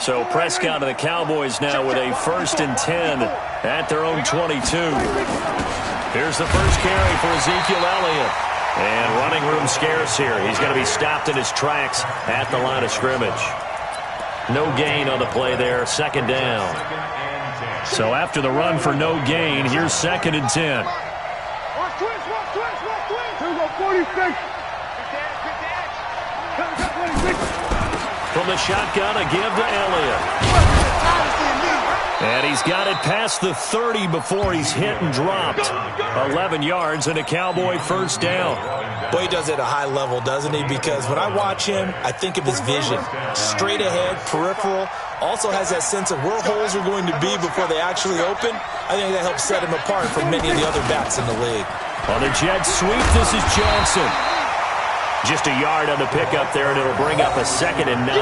So Prescott and the Cowboys now with a 1st and 10 at their own 22. Here's the first carry for Ezekiel Elliott. And running room scarce here. He's going to be stopped in his tracks at the line of scrimmage. No gain on the play there, 2nd down. So after the run for no gain, here's 2nd and 10. From the shotgun, a give to Elliott. And he's got it past the 30 before he's hit and dropped. 11 yards and a Cowboy 1st down. Boy, he does it at a high level, doesn't he? Because when I watch him, I think of his vision. Straight ahead, peripheral. Also has that sense of where holes are going to be before they actually open. I think that helps set him apart from many of the other backs in the league. On the jet sweep, this is Johnson. Just a yard on the pickup there, and it'll bring up a 2nd and 9.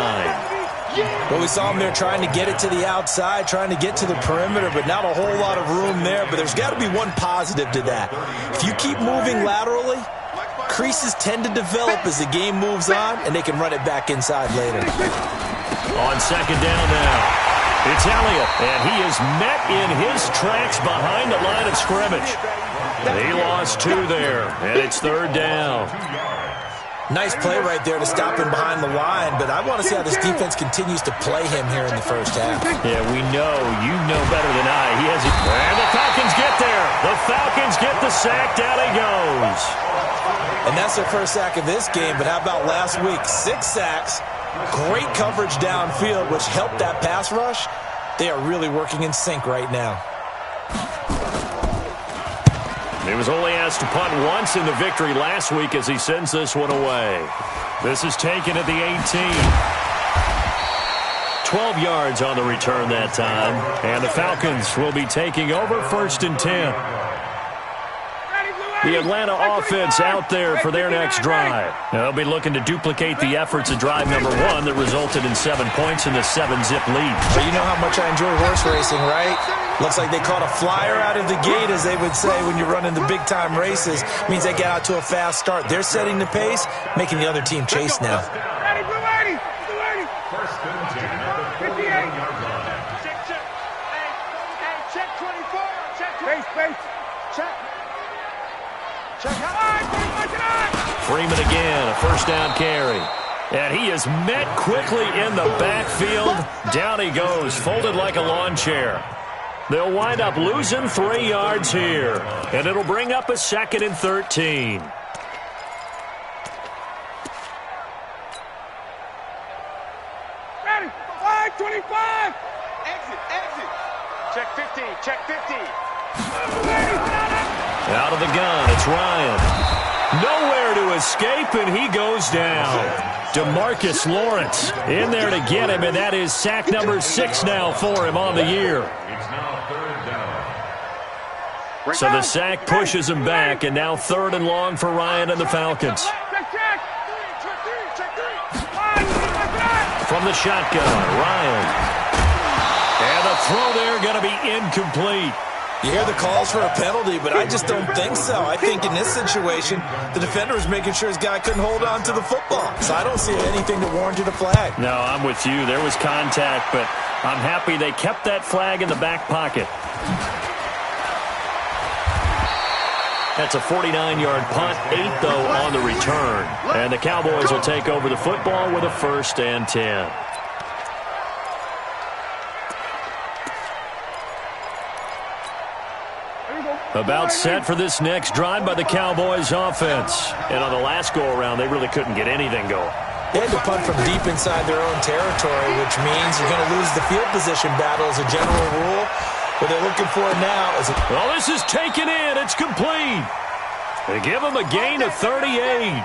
Well, we saw him there trying to get it to the outside, trying to get to the perimeter, but not a whole lot of room there. But there's got to be one positive to that. If you keep moving laterally, creases tend to develop as the game moves on, and they can run it back inside later. On 2nd down now, it's Elliott, and he is met in his tracks behind the line of scrimmage. He lost 2 there, and it's 3rd down. Nice play right there to stop him behind the line, but I want to see how this defense continues to play him here in the 1st half. Yeah, we know. You know better than I. He has it. And the Falcons get there. The Falcons get the sack. Down he goes. And that's their 1st sack of this game, but how about last week? 6 sacks, great coverage downfield, which helped that pass rush. They are really working in sync right now. He was only asked to punt once in the victory last week as he sends this one away. This is taken at the 18. 12 yards on the return that time. And the Falcons will be taking over 1st and 10. The Atlanta offense out there for their next drive. They'll be looking to duplicate the efforts of drive number 1 that resulted in 7 points in the 7-zip lead. Well, you know how much I enjoy horse racing, right? Looks like they caught a flyer out of the gate, as they would say when you're running the big-time races. Means they get out to a fast start. They're setting the pace, making the other team chase now. Ready, blue 80, blue 80. 58. Check 24. Check 24. Space. Check. Freeman again, a 1st down carry. And he is met quickly in the backfield. Down he goes, folded like a lawn chair. They'll wind up losing 3 yards here. And it'll bring up a 2nd and 13. Ready, 5-25. Exit. Check 50, check 50. Out of the gun, it's Ryan. Nowhere to escape, and he goes down. DeMarcus Lawrence in there to get him, and that is sack number 6 now for him on the year. So the sack pushes him back, and now 3rd and long for Ryan and the Falcons. From the shotgun, Ryan. And the throw there going to be incomplete. You hear the calls for a penalty, but I just don't think so. I think in this situation, the defender was making sure his guy couldn't hold on to the football. So I don't see anything to warrant a flag. No, I'm with you. There was contact, but I'm happy they kept that flag in the back pocket. That's a 49-yard punt, 8, though, on the return. And the Cowboys will take over the football with a 1st and 10. About set for this next drive by the Cowboys offense. And on the last go-around, they really couldn't get anything going. They had to punt from deep inside their own territory, which means you're going to lose the field position battle as a general rule. What they're looking for now is... Well, this is taken in. It's complete. They give him a gain of 38.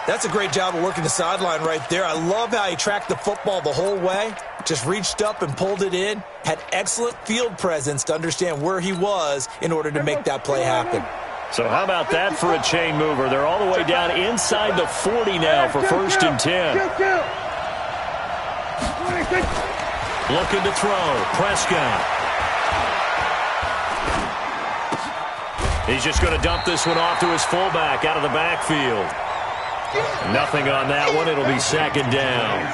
That's a great job of working the sideline right there. I love how he tracked the football the whole way. Just reached up and pulled it in. Had excellent field presence to understand where he was in order to make that play happen. So how about that for a chain mover? They're all the way down inside the 40 now for 1st and 10. Looking to throw. Prescott. He's just going to dump this one off to his fullback out of the backfield. Nothing on that one. It'll be second down.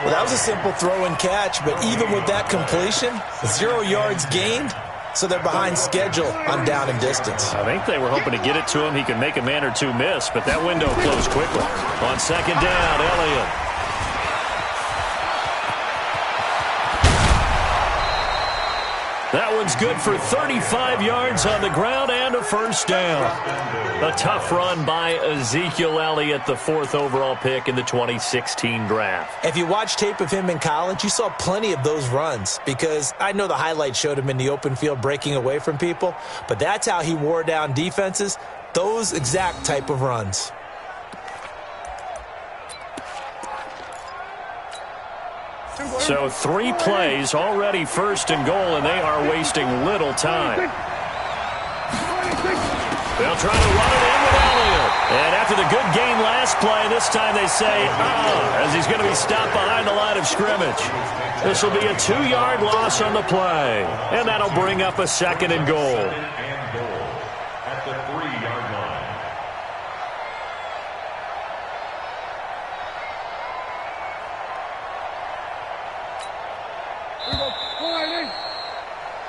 Well, that was a simple throw and catch, but even with that completion, 0 yards gained, so they're behind schedule on down and distance. I think they were hoping to get it to him. He could make a man or two miss, but that window closed quickly. On second down, Elliott. That one's good for 35 yards on the ground and a first down. A tough run by Ezekiel Elliott, the 4th overall pick in the 2016 draft. If you watch tape of him in college, you saw plenty of those runs, because I know the highlight showed him in the open field breaking away from people, but that's how he wore down defenses, those exact type of runs. So 3 plays, already first and goal, and they are wasting little time. They'll try to run it in with Elliott. And after the good gain last play, this time they say, as he's going to be stopped behind the line of scrimmage. This will be a 2-yard loss on the play. And that'll bring up a second and goal. At the 3-yard line.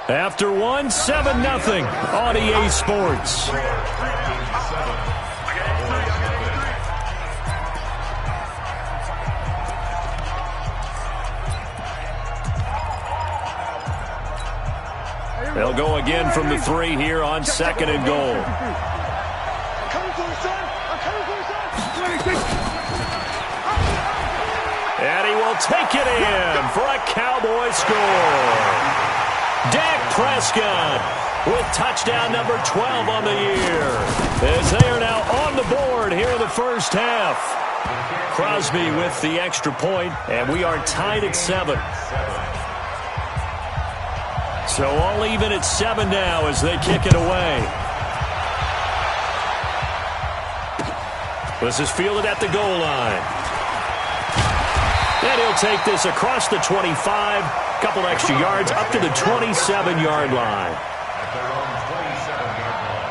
After 1, 7-0 on EA Sports. They'll go again from the 3 here on second and goal. And he will take it in for a Cowboy score. Dak Prescott with touchdown number 12 on the year, as they are now on the board here in the first half. Crosby with the extra point, and we are tied at 7. So all even at 7 now as they kick it away. This is fielded at the goal line. And he'll take this across the 25, couple extra yards up to the 27-yard line. At their own 27-yard line.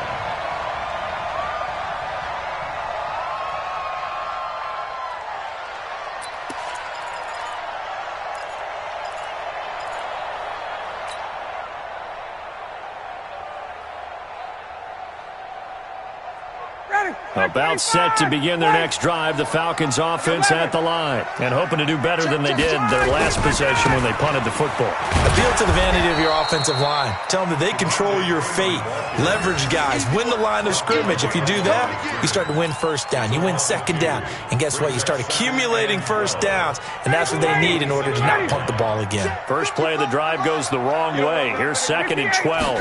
About set to begin their next drive, the Falcons offense at the line, and hoping to do better than they did their last possession when they punted the football. Appeal to the vanity of your offensive line. Tell them that they control your fate. Leverage guys. Win the line of scrimmage. If you do that, you start to win first down. You win second down. And guess what? You start accumulating first downs, and that's what they need in order to not punt the ball again. First play of the drive goes the wrong way. Here's second and 12.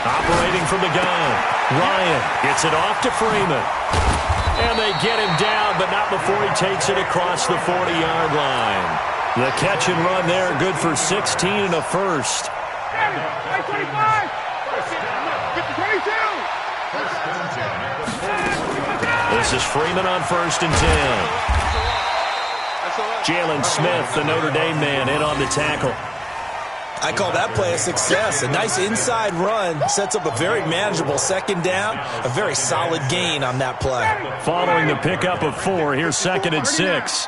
Operating from the gun. Ryan gets it off to Freeman. And they get him down, but not before he takes it across the 40-yard line. The catch and run there, good for 16 and a first. This is Freeman on first and 10. Jalen Smith, the Notre Dame man, in on the tackle. I call that play a success. A nice inside run sets up a very manageable second down. A very solid gain on that play. Following the pickup of 4, here's second and 6.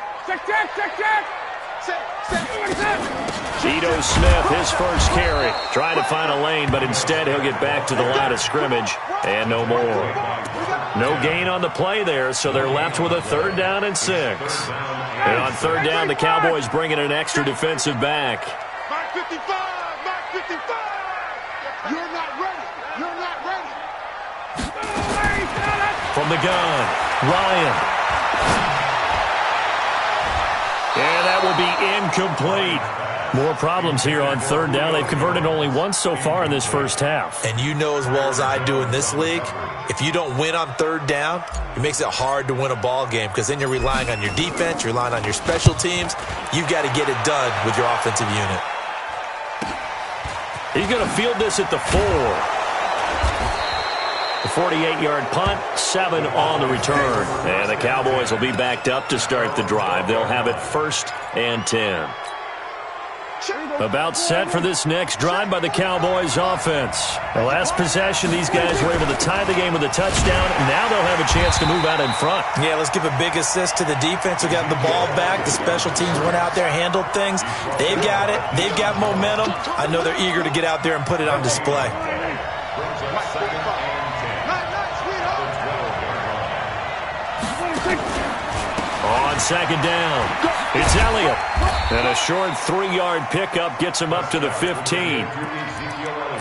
Ito Smith, his first carry. Trying to find a lane, but instead he'll get back to the line of scrimmage. And no more. No gain on the play there, so they're left with a 3rd down and 6. And on 3rd down, the Cowboys bring in an extra defensive back. Mark 55! Mark 55! You're not ready! You're not ready! From the gun, Ryan. And that will be incomplete. More problems here on 3rd down. They've converted only once so far in this first half. And you know as well as I do in this league, if you don't win on 3rd down, it makes it hard to win a ball game because then you're relying on your defense, you're relying on your special teams. You've got to get it done with your offensive unit. He's going to field this at the 4. The 48-yard punt, 7 on the return. And the Cowboys will be backed up to start the drive. They'll have it 1st and 10. About set for this next drive by the Cowboys offense. The last possession, these guys were able to tie the game with a touchdown. Now they'll have a chance to move out in front. Yeah, let's give a big assist to the defense who got the ball back. The special teams went out there, handled things. They've got it. They've got momentum. I know they're eager to get out there and put it on display. On second down, it's Elliott. And a short 3-yard pickup gets him up to the 15.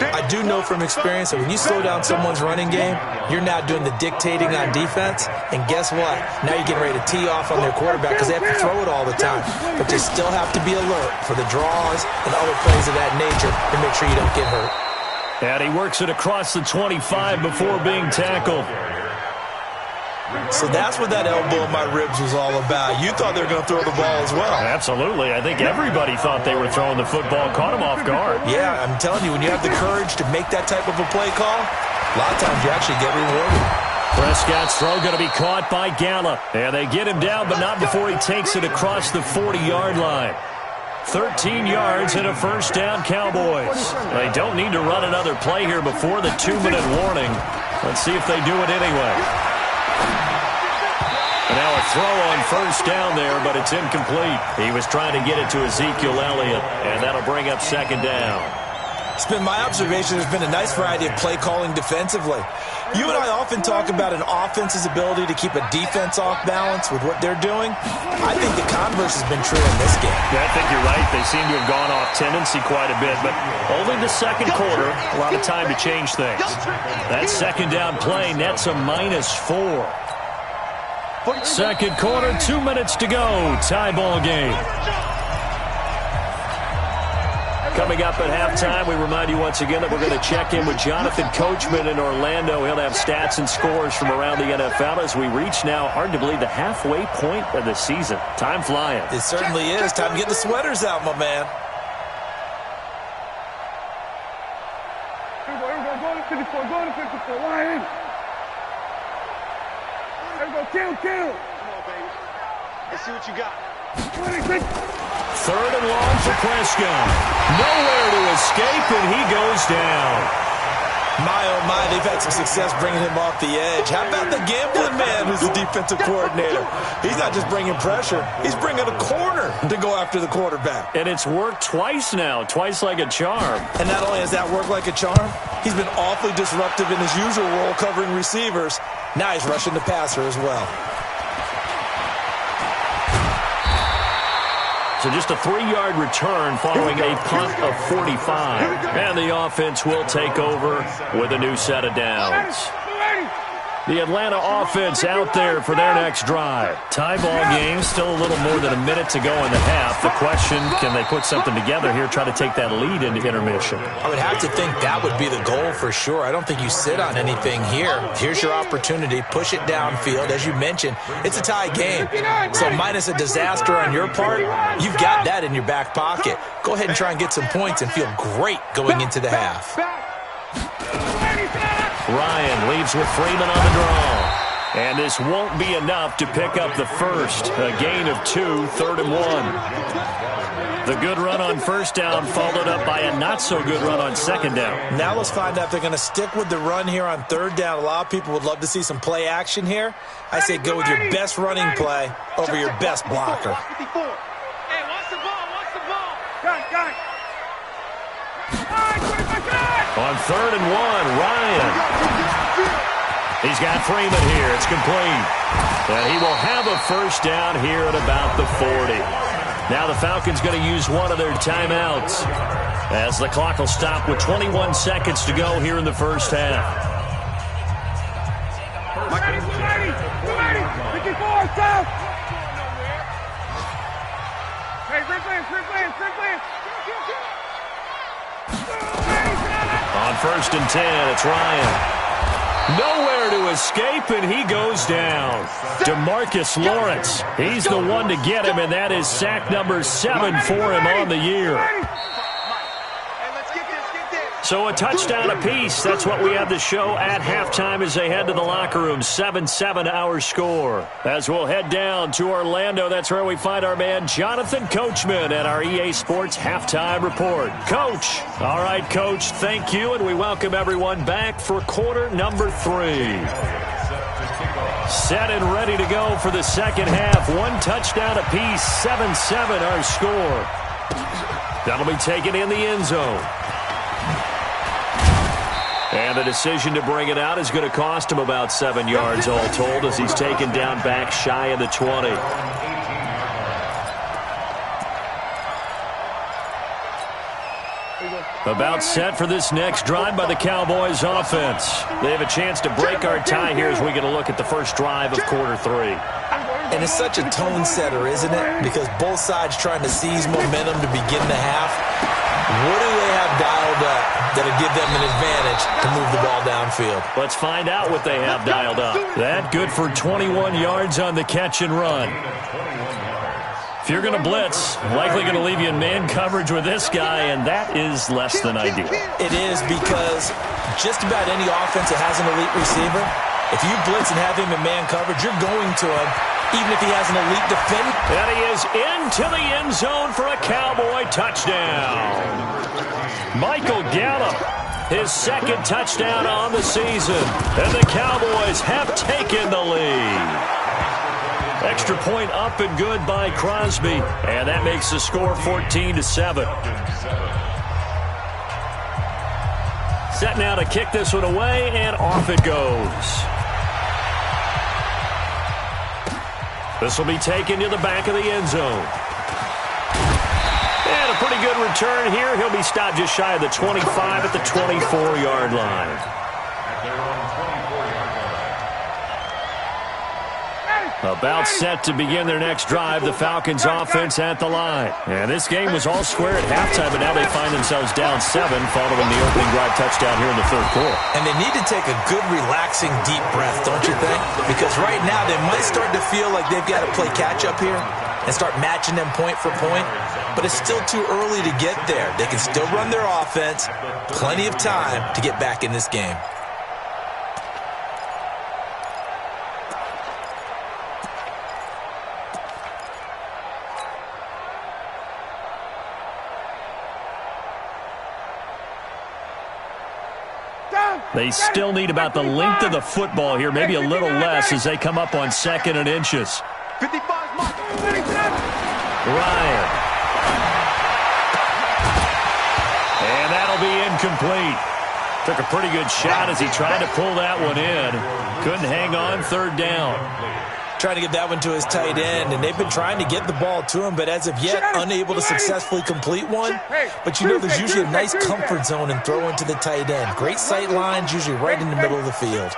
I do know from experience that when you slow down someone's running game, you're not doing the dictating on defense. And guess what? Now you're getting ready to tee off on their quarterback because they have to throw it all the time. But they still have to be alert for the draws and other plays of that nature to make sure you don't get hurt. And he works it across the 25 before being tackled. So that's what that elbow in my ribs was all about. You thought they were going to throw the ball as well. Absolutely. I think everybody thought they were throwing the football, caught him off guard. Yeah, I'm telling you, when you have the courage to make that type of a play call, a lot of times you actually get rewarded. Prescott's throw going to be caught by Gallup. And they get him down, but not before he takes it across the 40-yard line. 13 yards and a first down, Cowboys. They don't need to run another play here before the 2-minute warning. Let's see if they do it anyway. Now a throw on first down there, but it's incomplete. He was trying to get it to Ezekiel Elliott, and that'll bring up second down. It's been my observation there's been a nice variety of play calling defensively. You and I often talk about an offense's ability to keep a defense off balance with what they're doing. I think the converse has been true in this game. Yeah, I think you're right. They seem to have gone off tendency quite a bit, but only the second quarter, a lot of time to change things. That second down play nets a -4. Second quarter, 2 minutes to go. Tie ball game. Coming up at halftime, we remind you once again that we're going to check in with Jonathan Coachman in Orlando. He'll have stats and scores from around the NFL as we reach now, hard to believe, the halfway point of the season. Time flying. It certainly is. Time to get the sweaters out, my man. Here we go, go to 54, Ryan. There we go, kill. Come on, baby. Let's see what you got. 26. Third and long for Prescott. Nowhere to escape, and he goes down. My, oh my, they've had some success bringing him off the edge. How about the gambling man who's the defensive coordinator? He's not just bringing pressure. He's bringing a corner to go after the quarterback. And it's worked twice now, twice like a charm. And not only has that worked like a charm, he's been awfully disruptive in his usual role covering receivers. Now he's rushing the passer as well. So just a 3-yard return following a punt of 45. And the offense will take over with a new set of downs. The Atlanta offense out there for their next drive. Tie ball game, still a little more than a minute to go in the half. The question, can they put something together here, try to take that lead into intermission? I would have to think that would be the goal for sure. I don't think you sit on anything here. Here's your opportunity. Push it downfield. As you mentioned, it's a tie game. So minus a disaster on your part, you've got that in your back pocket. Go ahead and try and get some points and feel great going into the half. Ryan leaves with Freeman on the draw. And this won't be enough to pick up the first. A gain of 2, 3rd and 1. The good run on first down followed up by a not-so-good run on second down. Now let's find out if they're going to stick with the run here on third down. A lot of people would love to see some play action here. I say go with your best running play over your best blocker. Hey, watch the ball, watch the ball. Got it. On 3rd and 1, Ryan. He's got Freeman here. It's complete. And he will have a first down here at about the 40. Now the Falcons going to use one of their timeouts as the clock will stop with 21 seconds to go here in the first half. Ready. 54, south. Hey, free On 1st and 10, it's Ryan. Nowhere to escape, and he goes down. DeMarcus Lawrence, he's the one to get him, and that is sack number 7 for him on the year. So a touchdown apiece. That's what we have the show at halftime as they head to the locker room. 7-7 our score. As we'll head down to Orlando, that's where we find our man Jonathan Coachman at our EA Sports Halftime Report. Coach. All right, Coach, thank you, and we welcome everyone back for quarter number 3. Set and ready to go for the second half. One touchdown apiece, 7-7 our score. That'll be taken in the end zone. And the decision to bring it out is going to cost him about 7 yards all told as he's taken down back shy of the 20. About set for this next drive by the Cowboys offense. They have a chance to break our tie here as we get a look at the first drive of quarter 3. And it's such a tone setter, isn't it? Because both sides trying to seize momentum to begin the half. What do they have dialed up that'll give them an advantage to move the ball downfield? Let's find out what they have dialed up. That good for 21 yards on the catch and run. If you're going to blitz, likely going to leave you in man coverage with this guy, and that is less than ideal. It is because just about any offense that has an elite receiver, if you blitz and have him in man coverage, you're going to him, even if he has an elite defender. And he is into the end zone for a Cowboy touchdown. Michael Gallup, his second touchdown on the season. And the Cowboys have taken the lead. Extra point up and good by Crosby. And that makes the score 14-7. Set now to kick this one away, and off it goes. This will be taken to the back of the end zone. And a pretty good return here. He'll be stopped just shy of the 25 at the 24-yard line. About set to begin their next drive, the Falcons offense at the line. And this game was all square at halftime, but now they find themselves down 7 following the opening drive touchdown here in the third quarter. And they need to take a good, relaxing, deep breath, don't you think? Because right now they might start to feel like they've got to play catch-up here and start matching them point for point. But it's still too early to get there. They can still run their offense. Plenty of time to get back in this game. They still need about the length of the football here, maybe a little less as they come up on 2nd and inches. Ryan. And that'll be incomplete. Took a pretty good shot as he tried to pull that one in. Couldn't hang on, 3rd down. Trying to get that one to his tight end, and they've been trying to get the ball to him, but as of yet, unable to successfully complete one. But you know there's usually a nice comfort zone in throwing to the tight end. Great sight lines, usually right in the middle of the field.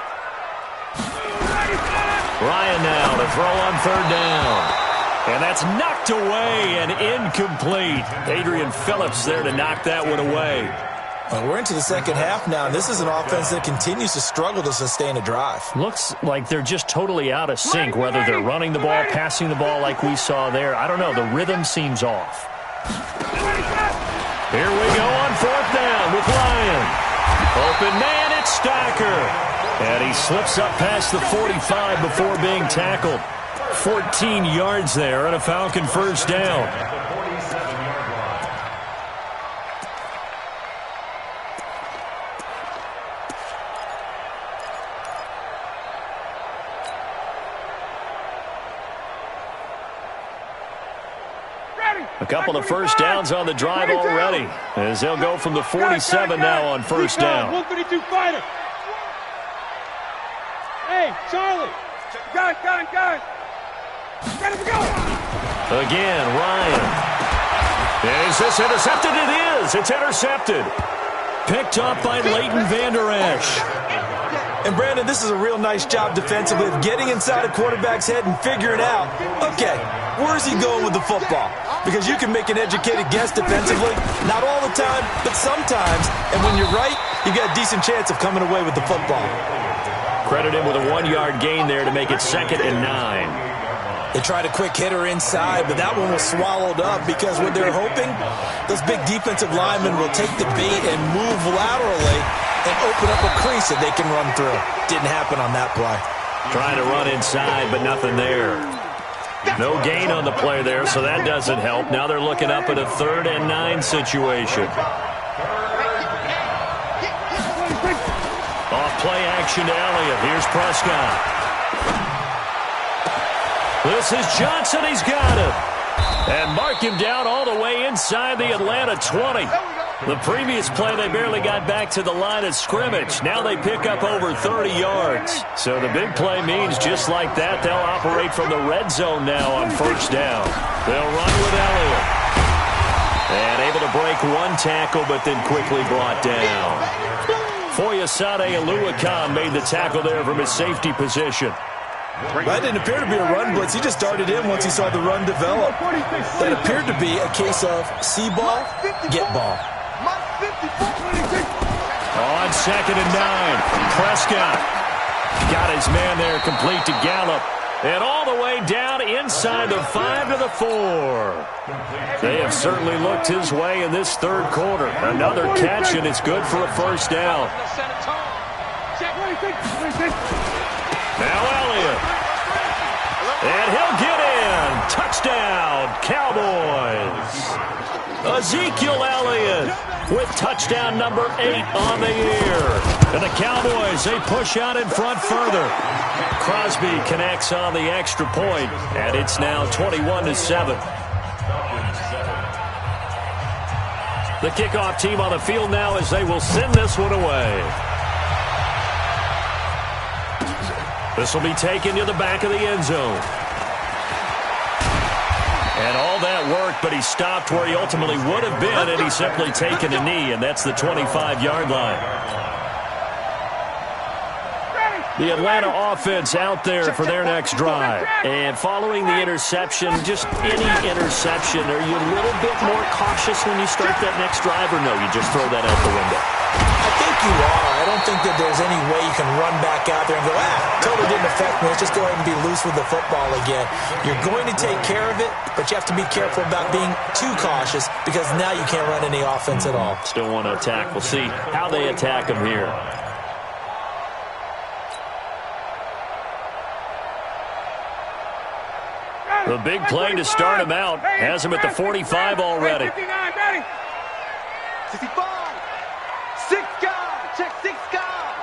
Ryan now to throw on 3rd down. And that's knocked away and incomplete. Adrian Phillips there to knock that one away. We're into the second half now, and this is an offense that continues to struggle to sustain a drive. Looks like they're just totally out of sync, whether they're running the ball, passing the ball like we saw there. I don't know. The rhythm seems off. Here we go on 4th down with Ryan. Open man, it's Stacker. And he slips up past the 45 before being tackled. 14 yards there and a Falcon 1st down. A couple of 1st downs on the drive already, as they'll go from the 47 now on 1st down. 132 fighter. Hey, Charlie. Got it. Ready to go. Again, Ryan. Is this intercepted? It is. It's intercepted. Picked up by Leighton Vander Esch. And, Brandon, this is a real nice job defensively of getting inside a quarterback's head and figuring out, okay, where's he going with the football? Because you can make an educated guess defensively, not all the time, but sometimes. And when you're right, you got a decent chance of coming away with the football. Credit him with a 1-yard gain there to make it 2nd and 9. They tried a quick hitter inside, but that one was swallowed up because what they're hoping, those big defensive linemen will take the bait and move laterally and open up a crease that they can run through. Didn't happen on that play. Trying to run inside, but nothing there. No gain on the play there, so that doesn't help. Now they're looking up at a 3rd and 9 situation. Off play action to Elliott. Here's Prescott. This is Johnson. He's got it. And mark him down all the way inside the Atlanta 20. The previous play, they barely got back to the line of scrimmage. Now they pick up over 30 yards. So the big play means just like that, they'll operate from the red zone now on 1st down. They'll run with Elliott. And able to break one tackle, but then quickly brought down. Foyesade Oluwakan made the tackle there from his safety position. That didn't appear to be a run blitz. He just started in once he saw the run develop. That appeared to be a case of see ball, get ball. On 2nd and 9, Prescott got his man there complete to Gallup. And all the way down inside the 5 to the 4. They have certainly looked his way in this 3rd quarter. Another catch, and it's good for a 1st down. Now Elliott. And he'll get in. Touchdown, Cowboys. Ezekiel Elliott with touchdown number 8 on the year. And the Cowboys, they push out in front further. Crosby connects on the extra point, and it's now 21-7. The kickoff team on the field now as they will send this one away. This will be taken to the back of the end zone. And all that work, but he stopped where he ultimately would have been, and he's simply taken a knee, and that's the 25-yard line. The Atlanta offense out there for their next drive. And following the interception, just any interception, are you a little bit more cautious when you start that next drive, or no, you just throw that out the window? I think you are. I don't think that there's any way you can run back out there and go, totally didn't affect me. Let's just go ahead and be loose with the football again. You're going to take care of it, but you have to be careful about being too cautious because now you can't run any offense at all. Still want to attack. We'll see how they attack him here. The big play to start him out has him at the 45 already. 65. 6 guys. Check 6 guys.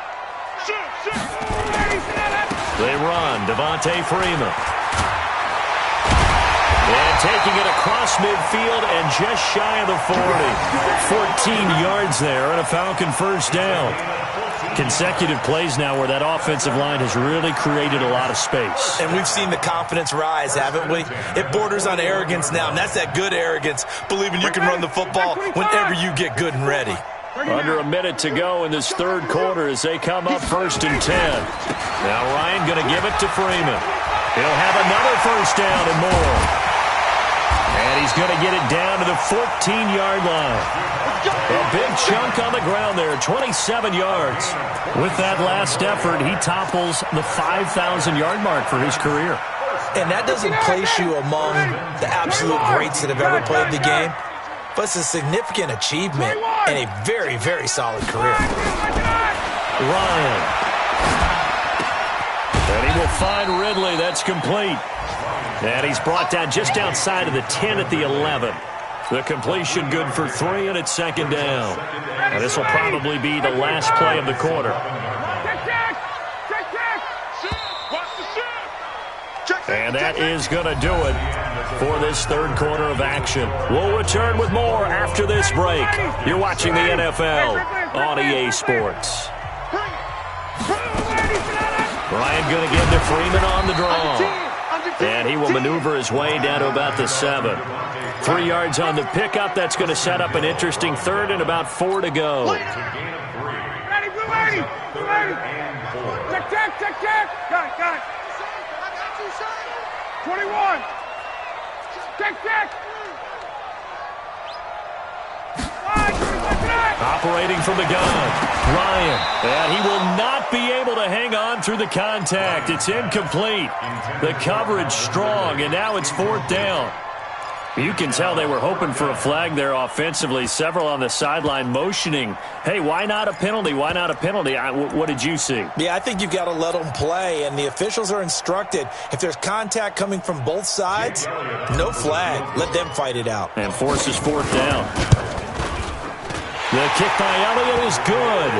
They run. Devontae Freeman. And taking it across midfield and just shy of the 40. 14 yards there and a Falcon 1st down. Consecutive plays now where that offensive line has really created a lot of space. And we've seen the confidence rise, haven't we? It borders on arrogance now, and that's that good arrogance, believing you can run the football whenever you get good and ready. Under a minute to go in this 3rd quarter as they come up 1st and 10. Now Ryan going to give it to Freeman. He'll have another 1st down and more. And he's going to get it down to the 14-yard line. A big chunk on the ground there, 27 yards. With that last effort, he topples the 5,000-yard mark for his career. And that doesn't place you among the absolute greats that have ever played the game, but it's a significant achievement and a very, very solid career. Ryan. And he will find Ridley. That's complete. And he's brought down just outside of the 10 at the 11. The completion good for 3, and it's 2nd down. And this will probably be the last play of the quarter. And that is going to do it for this 3rd quarter of action. We'll return with more after this break. You're watching the NFL on EA Sports. Ryan going to give to Freeman on the draw. And he will maneuver his way down to about the 7. 3 yards on the pickup. That's going to set up an interesting 3rd and about 4 to go. Ready, blue lady. Check. Got it. 21. Check. Operating from the gun, Ryan. And he will not be able to hang on through the contact. It's incomplete. The coverage strong, and now it's 4th down. You can tell they were hoping for a flag there offensively. Several on the sideline motioning, hey, why not a penalty? Why not a penalty? What did you see? Yeah, I think you've got to let them play, and the officials are instructed. If there's contact coming from both sides, no flag. Let them fight it out. And forces 4th down. The kick by Elliott is good.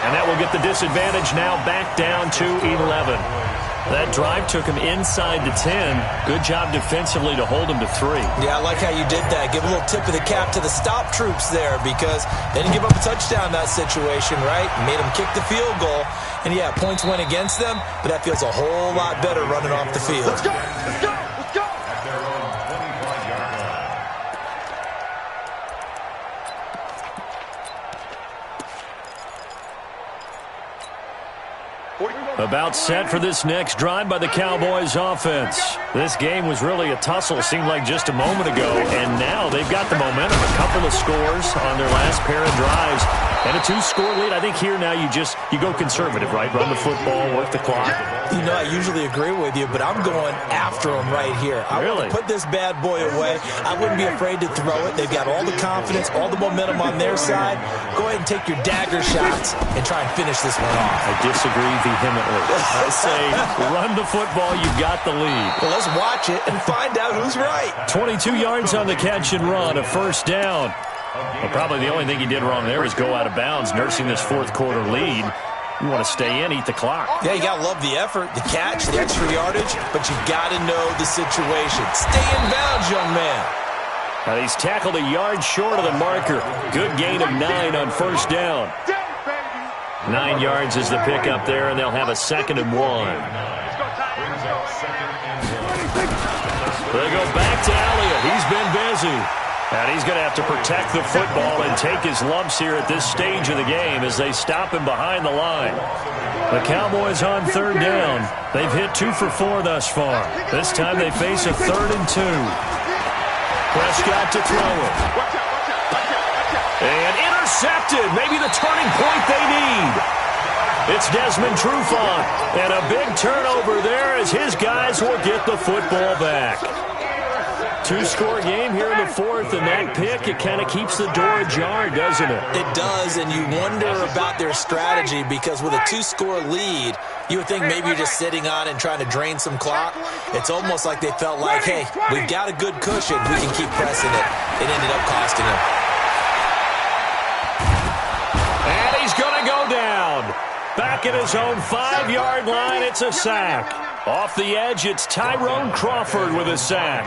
And that will get the disadvantage now back down to 11. That drive took him inside the 10. Good job defensively to hold him to 3. Yeah, I like how you did that. Give a little tip of the cap to the stop troops there because they didn't give up a touchdown in that situation, right? Made them kick the field goal. And, yeah, points went against them, but that feels a whole lot better running off the field. Let's go! Let's go! Let's go! At their own 25-yard line. About set for this next drive by the Cowboys offense. This game was really a tussle, seemed like just a moment ago, and now they've got the momentum. A couple of scores on their last pair of drives, and a 2-score lead. I think here now you go conservative, right? Run the football, work the clock. You know, I usually agree with you, but I'm going after them right here. I want to put this bad boy away. I wouldn't be afraid to throw it. They've got all the confidence, all the momentum on their side. Go ahead and take your dagger shots and try and finish this one off. I disagree vehemently. I say run the football, you've got the lead. Well, let's watch it and find out who's right. 22 yards on the catch and run, a 1st down. Well, probably the only thing he did wrong there is go out of bounds, nursing this 4th quarter lead. You want to stay in, eat the clock. Yeah, you got to love the effort, the catch, the extra yardage, but you got to know the situation. Stay in bounds, young man. Now he's tackled a yard short of the marker. Good gain of 9 on 1st down. 9 yards is the pickup there, and they'll have a 2nd and 1. They go back to Elliott. He's been busy. And he's going to have to protect the football and take his lumps here at this stage of the game as they stop him behind the line. The Cowboys on 3rd down. They've hit 2 for 4 thus far. This time they face a 3rd and 2. Prescott to throw it. And intercepted. Maybe the turning point they need. It's Desmond Trufant. And a big turnover there as his guys will get the football back. 2-score game here in the 4th, and that pick, it kind of keeps the door ajar, doesn't it? It does, and you wonder about their strategy because with a 2-score lead, you would think maybe you're just sitting on and trying to drain some clock. It's almost like they felt like, hey, we've got a good cushion. We can keep pressing it. It ended up costing him. And he's going to go down. Back at his own 5-yard line, it's a sack. Off the edge, it's Tyrone Crawford with a sack.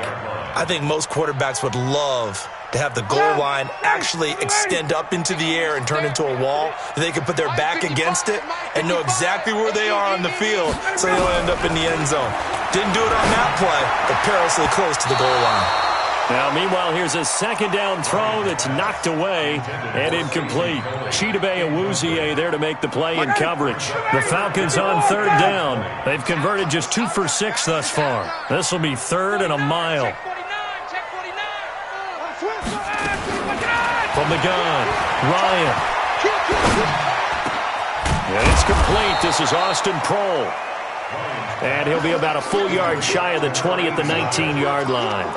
I think most quarterbacks would love to have the goal line actually extend up into the air and turn into a wall. They can put their back against it and know exactly where they are on the field so they don't end up in the end zone. Didn't do it on that play, but perilously close to the goal line. Now, meanwhile, here's a 2nd down throw that's knocked away and incomplete. Chidobe Awuzie there to make the play in coverage. The Falcons on 3rd down. They've converted just 2 for 6 thus far. This will be 3rd and a mile. From the gun, Ryan. And it's complete. This is Austin Prohl. And he'll be about a full yard shy of the 20 at the 19-yard line.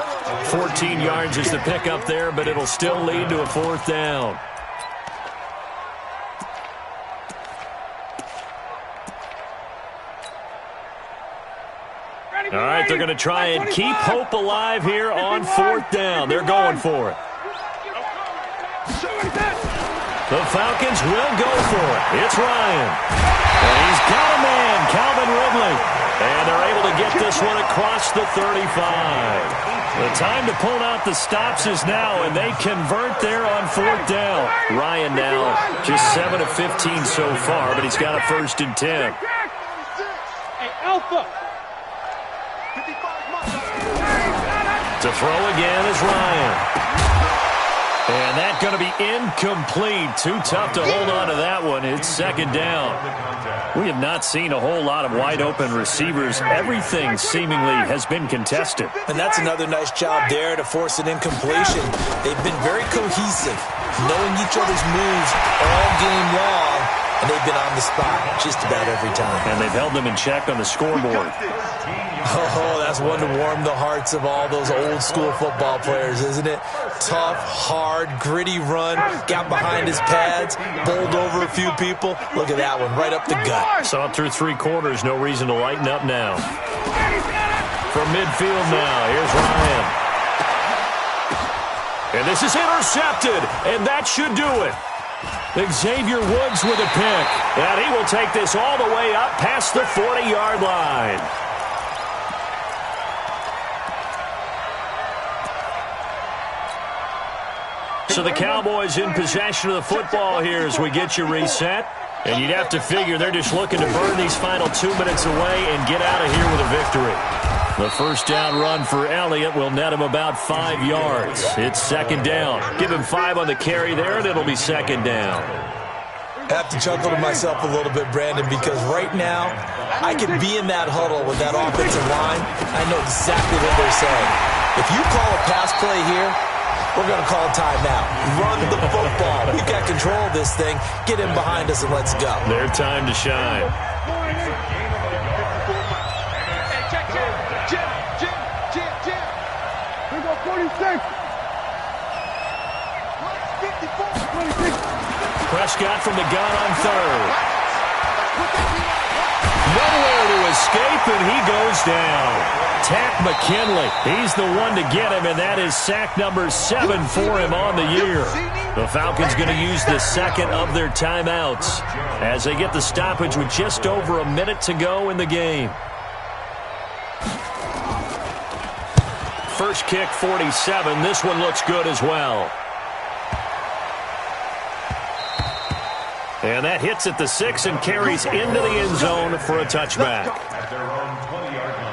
14 yards is the pickup there, but it'll still lead to a 4th down. All right, they're going to try and keep hope alive here on 4th down. They're going for it. The Falcons will go for it. It's Ryan. And he's got a man, Calvin Ridley. And they're able to get this one across the 35. The time to pull out the stops is now, and they convert there on 4th down. Ryan now just 7 of 15 so far, but he's got a 1st and 10. Hey, Alpha. To throw again is Ryan. And that's going to be incomplete. Too tough to hold on to that one. It's second down. We have not seen a whole lot of wide-open receivers. Everything seemingly has been contested. And that's another nice job there to force an incompletion. They've been very cohesive, knowing each other's moves all game long, and they've been on the spot just about every time. And they've held them in check on the scoreboard. Oh, that's one to warm the hearts of all those old-school football players, isn't it? Tough, hard, gritty run, got behind his pads, bowled over a few people. Look at that one, right up the gut. Saw it through 3 quarters, no reason to lighten up now. From midfield now, here's Ryan. And this is intercepted, and that should do it. Xavier Woods with a pick, and he will take this all the way up past the 40-yard line. So the Cowboys in possession of the football here as we get you reset. And you'd have to figure they're just looking to burn these final 2 minutes away and get out of here with a victory. The first down run for Elliott will net him about 5 yards. It's second down. Give him 5 on the carry there, and it'll be second down. I have to chuckle to myself a little bit, Brandon, because right now I could be in that huddle with that offensive line. I know exactly what they're saying. If you call a pass play here, we're going to call timeout. Run the football. We've got control of this thing. Get in behind us and let's go. Their time to shine. We go 46. 56. Prescott from the gun on third. Nowhere to escape, and he goes down. Tack McKinley, he's the one to get him, and that is sack number 7 for him on the year. The Falcons going to use the second of their timeouts as they get the stoppage with just over a minute to go in the game. First kick, 47. This one looks good as well. And that hits at the 6 and carries into the end zone for a touchback. At their own 20-yard line.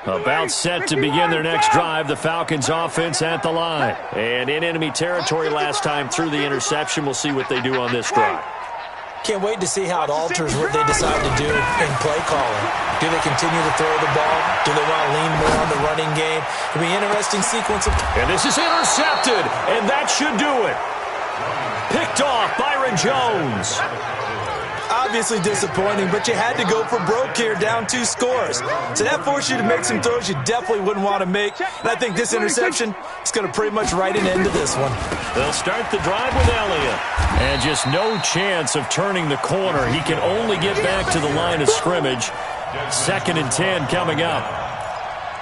About set to begin their next drive, the Falcons offense at the line. And in enemy territory last time through the interception. We'll see what they do on this drive. Can't wait to see how it alters what they decide to do in play calling. Do they continue to throw the ball? Do they want to lean more on the running game? It'll be an interesting sequence of... And this is intercepted, and that should do it. Picked off Byron Jones. Obviously disappointing, but you had to go for broke here, down 2 scores. So that forced you to make some throws you definitely wouldn't want to make. And I think this interception is going to pretty much write an end to this one. They'll start the drive with Elliott. And just no chance of turning the corner. He can only get back to the line of scrimmage. 2nd and 10 coming up.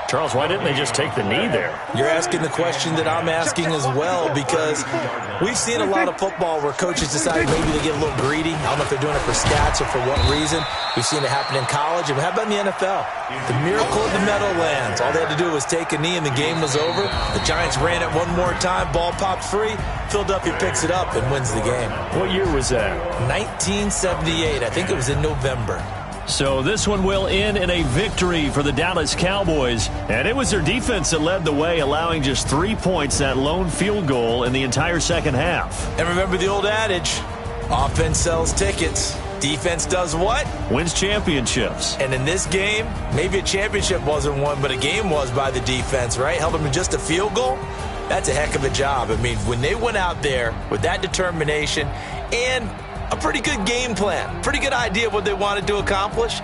Charles, why didn't they just take the knee there? You're asking the question that I'm asking as well, because we've seen a lot of football where coaches decide maybe they get a little greedy. I don't know if they're doing it for stats or for what reason. We've seen it happen in college. And how about in the NFL? The miracle of the Meadowlands. All they had to do was take a knee and the game was over. The Giants ran it one more time. Ball popped free. Philadelphia picks it up and wins the game. What year was that? 1978. I think it was in November. So this one will end in a victory for the Dallas Cowboys. And it was their defense that led the way, allowing just 3 points, that lone field goal in the entire second half. And remember the old adage, Offense sells tickets. Defense does what? Wins championships. And in this game, maybe a championship wasn't won, but a game was by the defense, right? Held them to just a field goal. That's a heck of a job. I mean, when they went out there with that determination and a pretty good game plan, pretty good idea of what they wanted to accomplish,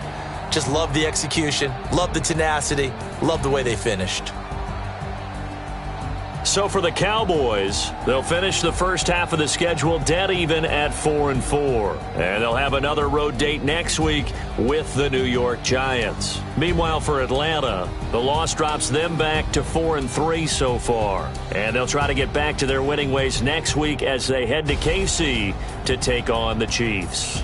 just love the execution, love the tenacity, love the way they finished. So for the Cowboys, they'll finish the first half of the schedule dead even at 4-4. And they'll have another road date next week with the New York Giants. Meanwhile, for Atlanta, the loss drops them back to 4-3 so far. And they'll try to get back to their winning ways next week as they head to KC to take on the Chiefs.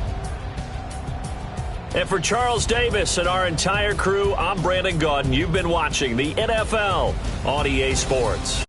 And for Charles Davis and our entire crew, I'm Brandon Gaudin. You've been watching the NFL on EA Sports.